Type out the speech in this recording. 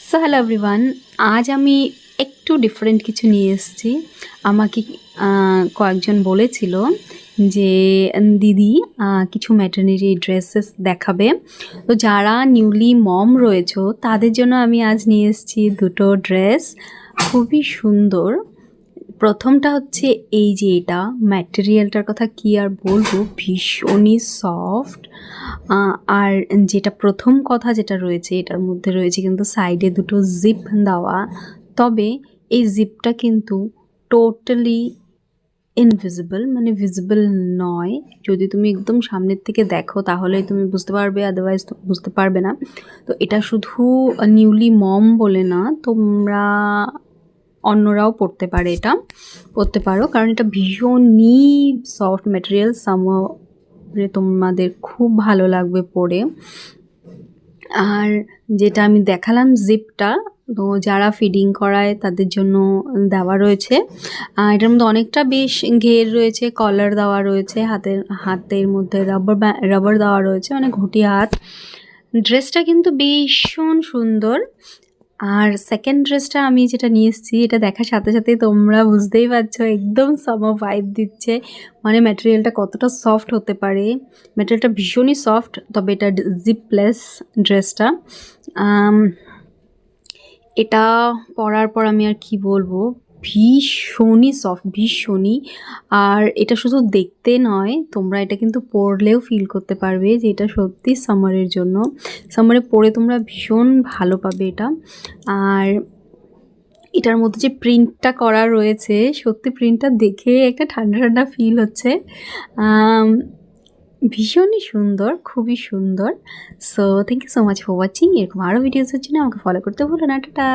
So hello everyone, আজ আমি একটু ডিফারেন্ট কিছু নিয়ে এসেছি। আমাকে কয়েকজন বলেছিল যে দিদি কিছু ম্যাটারনিটি ড্রেসেস দেখাবে। তো যারা নিউলি মম রয়েছো তাদের জন্য আমি আজ নিয়ে এসেছি দুটো ড্রেস, খুবই সুন্দর। প্রথমটা হচ্ছে এই যে এটা ম্যাটেরিয়ালটার কথা কি আর বলবো, ভীষণই সফট। আর যেটা প্রথম কথা যেটা রয়েছে, এটার মধ্যে রয়েছে কিন্তু সাইডে দুটো জিপ দেওয়া। তবে এই জিপটা কিন্তু টোটালি ইনভিজিবল, মানে ভিজিবল নয়। যদি তুমি একদম সামনের থেকে দেখো তাহলেই তুমি বুঝতে পারবে, আদারওয়াইজ তো বুঝতে পারবে না। তো এটা শুধু নিউলি মম বলে না, তোমরা অন্যরাও পড়তে পারে, এটা পড়তে পারো, কারণ এটা ভীষণই সফট ম্যাটেরিয়াল। সামারে তোমাদের খুব ভালো লাগবে পরে। আর যেটা আমি দেখালাম জিপটা, তো যারা ফিডিং করায় তাদের জন্য দেওয়া রয়েছে। এটার মধ্যে অনেকটা বেশ ঘের রয়েছে, কলার দেওয়া রয়েছে, হাতের মধ্যে রাবার দেওয়া রয়েছে, মানে ঘটি হাত। ড্রেসটা কিন্তু ভীষণ সুন্দর। আর সেকেন্ড ড্রেসটা আমি যেটা নিয়ে এসেছি, এটা দেখার সাথে সাথেই তোমরা বুঝতেই পারছো একদম সামার ভাইব দিচ্ছে, মানে ম্যাটেরিয়ালটা কতটা সফট হতে পারে। ম্যাটেরিয়ালটা ভীষণই সফট, তবে এটা জিপলেস ড্রেসটা। এটা পরার পর আমি আর কি বলবো, ভীষণই সফট, ভীষণই। আর এটা শুধু দেখতে নয়, তোমরা এটা কিন্তু পরলেও ফিল করতে পারবে যে এটা সত্যি সামারের জন্য। সামারে পরে তোমরা ভীষণ ভালো পাবে এটা। আর এটার মধ্যে যে প্রিন্টটা করা রয়েছে, সত্যি প্রিন্টটা দেখে একটা ঠান্ডা ঠান্ডা ফিল হচ্ছে। ভীষণই সুন্দর, খুবই সুন্দর। So thank you so much for watching. এরকম আরও ভিডিওসের জন্য আমাকে ফলো করতে ভুলো না। টাটা।